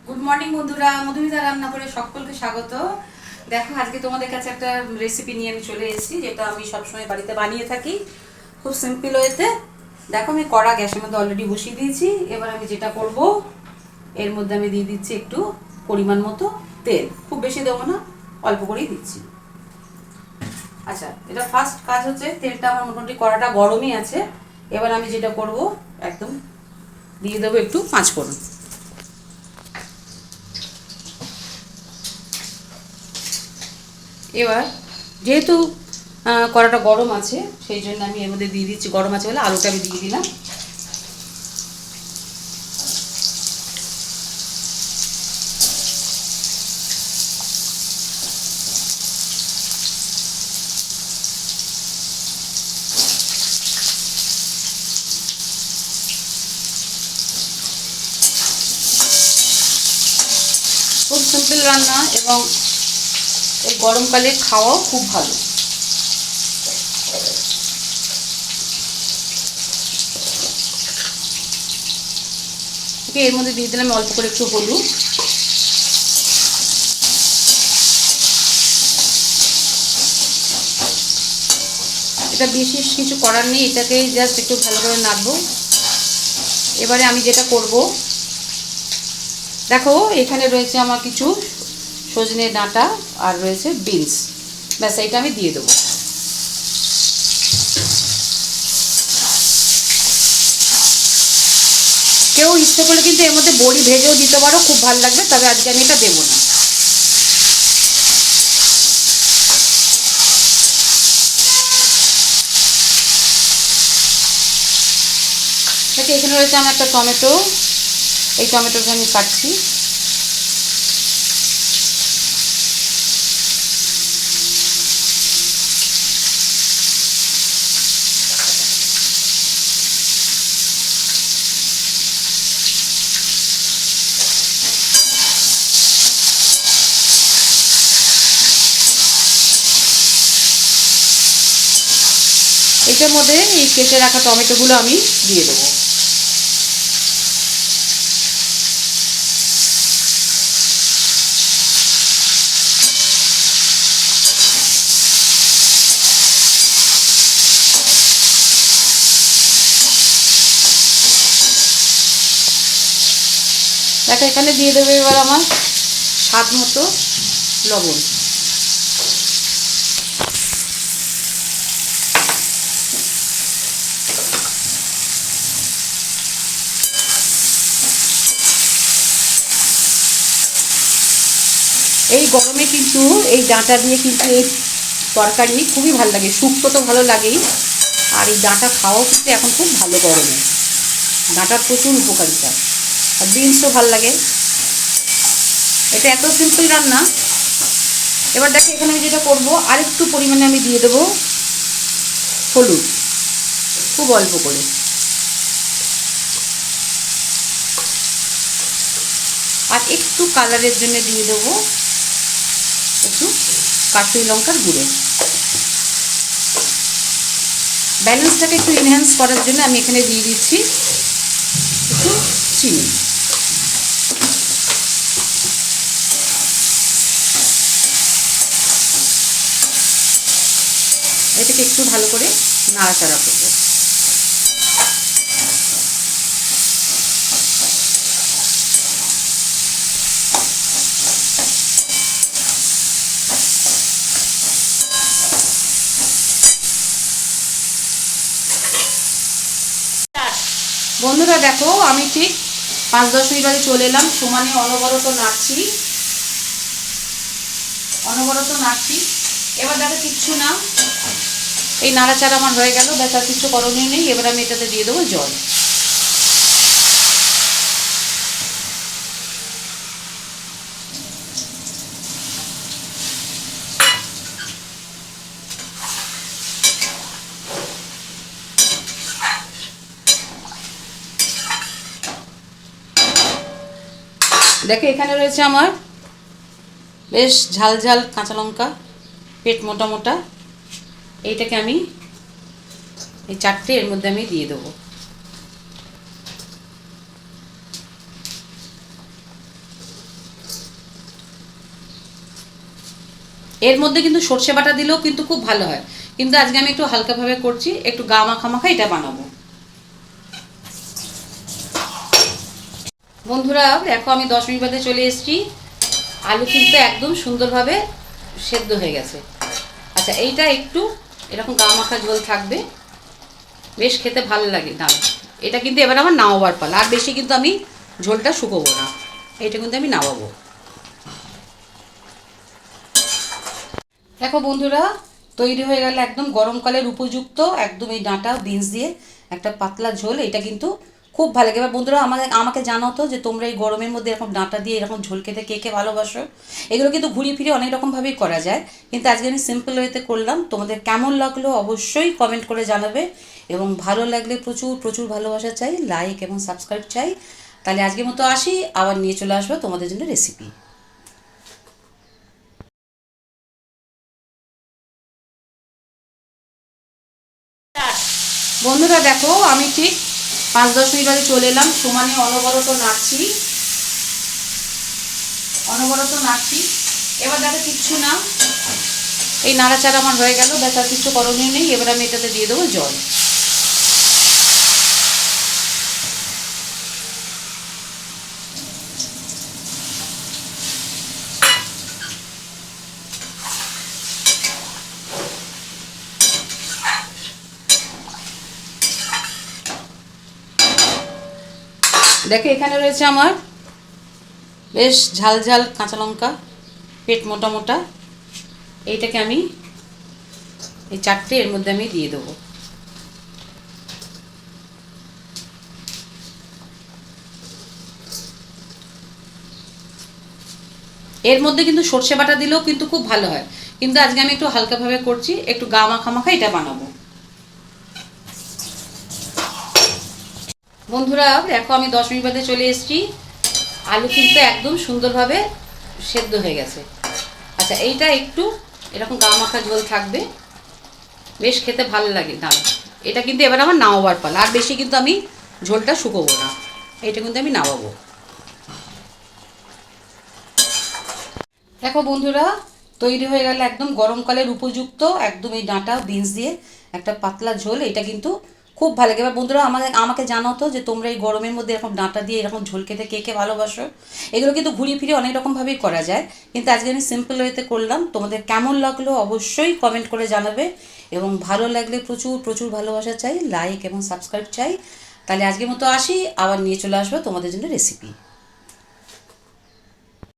Good morning বন্ধুরা, মধুমিতা রান্না করে সকলকে স্বাগত। দেখো, আজকে তোমাদের কাছে একটা রেসিপি নিয়ে আমি চলে এসেছি, যেটা আমি সবসময় বাড়িতে বানিয়ে থাকি খুব সিম্পল ওয়েতে। দেখো, আমি কড়া গ্যাসের মধ্যে অলরেডি বসিয়ে দিয়েছি। এবার আমি যেটা করব, এর মধ্যে আমি দিয়ে দিচ্ছি একটু পরিমাণ মতো তেল। খুব বেশি দেবো না, অল্প করেই দিচ্ছি। আচ্ছা, এটা ফার্স্ট কাজ হচ্ছে, তেলটা আমার মোটামুটি কড়াটা গরমই আছে। এবার আমি যেটা করব, একদম দিয়ে দেবো একটু পাঁচফোড়ন। এবার যেহেতু কড়াটা গরম আছে, সেই জন্য আমি এর মধ্যে দিয়ে দিচ্ছি, গরম আছে বলে আলুটা আমি দিয়ে দিলাম। খুব সিম্পল রান্না এবং এই গরমকালে খাওয়াও খুব ভালো। ওকে, এর মধ্যে দিয়ে দিলাম অল্প করে একটু হলুদ। এটা বিশেষ কিছু করার নেই, এটাকে জাস্ট একটু ভালো করে নাড়বো। এবারে আমি যেটা করব, দেখো এখানে রয়েছে আমার কিছু সজনে ডাঁটা আর রয়েছে বিনস। ব্যাস, এইটা আমি দিয়ে দেবো। কেউ ইচ্ছে করলে কিন্তু এর মধ্যে বড়ি ভেজেও দিতে পারো, খুব ভালো লাগবে, তবে আজকে আমি এটা দেবো না। দেখো, এখানে রয়েছে আমার একটা টমেটো। এই টমেটোটা আমি কাটছি। এটার মধ্যে এই কেটে রাখা টমেটোগুলো আমি দিয়ে দেবো। দেখো, এখানে দিয়ে দেবে এবার আমার স্বাদ মতো লবণ। এই গরমে কিন্তু এই ডাঁটা দিয়ে কিন্তু এই তরকারি খুবই ভালো লাগে। শুক্তো তো ভালো লাগেই, আর এই ডাঁটা খাওয়াও কিন্তু এখন খুব ভালো গরমে। ডাঁটার প্রচুর উপকারিতা, আর বিনসও ভালো লাগে। এটা এত সিম্পল রান্না। এবার দেখো, এখানে আমি যেটা করবো, আরেকটু পরিমাণে আমি দিয়ে দেবো হলুদ, খুব অল্প করে। আর একটু কালারের জন্য দিয়ে দেবো একটু কাশ্মীরি লঙ্কার গুঁড়ো। ব্যালেন্সটাকে একটু এনহ্যান্স করার জন্য আমি এখানে দিয়ে দিচ্ছি একটু চিনি। এটাকে একটু ভালো করে নাড়াচাড়া করব। বন্ধুরা দেখো, আমি ঠিক 5-10 মিনিট আগে চলে এলাম, সমানে অনবরত নাড়ছি। এবার দেখো, কিচ্ছু না, এই নাড়াচাড়া আমার হয়ে গেল, ব্যাস আর কিছু করণীয় নেই। এবার আমি এটাতে দিয়ে দেবো জল। দেখো, এখানে রয়েছে আমার বেশ ঝাল ঝাল কাঁচা লঙ্কা, পেট মোটা মোটা। এইটাকে আমি এই চারটে এর মধ্যে আমি দিয়ে দেবো। এর মধ্যে কিন্তু সর্ষে বাটা দিলেও কিন্তু খুব ভালো হয়, কিন্তু আজকে আমি একটু হালকাভাবে করছি, একটু গা মাখা মাখা এটা বানাবো। বন্ধুরা দেখো আমি 10 মিনিট বাদে চলে এসেছি। আলু কিন্তু একদম সুন্দরভাবে সেদ্ধ হয়ে গেছে। আচ্ছা এইটা একটু এরকম গা মাখা ঝোল থাকবে, বেশ খেতে ভালো লাগে না। এটা কিন্তু এবার আমার নামাবার পালা, আর বেশি কিন্তু আমি ঝোলটা শুকোবো না, এটা কিন্তু আমি নামাবো। দেখো বন্ধুরা তৈরি হয়ে গেল একদম গরমকালের উপযুক্ত একদম এই ডাঁটা বিনস দিয়ে একটা পাতলা ঝোল। এটা কিন্তু খুব ভালো লাগে। এবার বন্ধুরা আমাকে জানাও তো যে তোমরা এই গরমের মধ্যে এরকম ডাঁটা দিয়ে এরকম ঝোল খেতে কে কে ভালোবাসো। এগুলো কিন্তু ঘুরিয়ে ফিরে অনেক রকমভাবেই করা যায়, কিন্তু আজকে আমি সিম্পল ওয়েতে করলাম। তোমাদের কেমন লাগলো অবশ্যই কমেন্ট করে জানাবে, এবং ভালো লাগলে প্রচুর প্রচুর ভালোবাসা চাই, লাইক এবং সাবস্ক্রাইব চাই। তাহলে আজকের মতো আসি, আবার নিয়ে চলে আসবো তোমাদের জন্য রেসিপি। বন্ধুরা দেখো আমি ঠিক 5-10 মিনিট বাদে চলে এলাম, সমানে অনবরত নাড়ছি অনবরত নাড়ছি। এবার দেখো কিচ্ছু না, এই নাড়াচাড়া আমার হয়ে গেল, ব্যাস আর কিছু করণীয় নেই। এবার আমি এটাতে দিয়ে দেবো জল। দেখো এখানে রয়েছে আমার বেশ ঝাল ঝাল কাঁচা লঙ্কা, পেট মোটা মোটা। এইটাকে আমি এই চারটে এর মধ্যে আমি দিয়ে দেবো। এর মধ্যে কিন্তু সর্ষে বাটা দিলেও কিন্তু খুব ভালো হয়, কিন্তু আজকে আমি একটু হালকাভাবে করছি, একটু গা মাখা মাখা এটা বানাবো। বন্ধুরা দেখো আমি 10 মিনিট বাদে চলে এসেছি। আলু কিন্তু একদম সুন্দরভাবে সেদ্ধ হয়ে গেছে। আচ্ছা এইটা একটু এরকম গা মাখা ঝোল থাকবে, বেশ খেতে ভালো লাগে না। এটা কিন্তু এবার আমার নামাবার পালা, আর বেশি কিন্তু আমি ঝোলটা শুকোবো না, এটা কিন্তু আমি নামাবো। দেখো বন্ধুরা তৈরি হয়ে গেল একদম গরমকালের উপযুক্ত একদম এই ডাঁটা বিনস দিয়ে একটা পাতলা ঝোল। এটা কিন্তু খুব ভালো লাগে। এবার বন্ধুরা আমাকে জানাও তো যে তোমরা এই গরমের মধ্যে এরকম ডাঁটা দিয়ে এরকম ঝোল খেতে কে কে ভালোবাসো। এগুলো কিন্তু ঘুরিয়ে ফিরে অনেক রকমভাবেই করা যায়, কিন্তু আজকে আমি সিম্পল ওয়েতে করলাম। তোমাদের কেমন লাগলো অবশ্যই কমেন্ট করে জানাবে, এবং ভালো লাগলে প্রচুর প্রচুর ভালোবাসা চাই, লাইক এবং সাবস্ক্রাইব চাই। তাহলে আজকের মতো আসি, আবার নিয়ে চলে আসবো তোমাদের জন্য রেসিপি।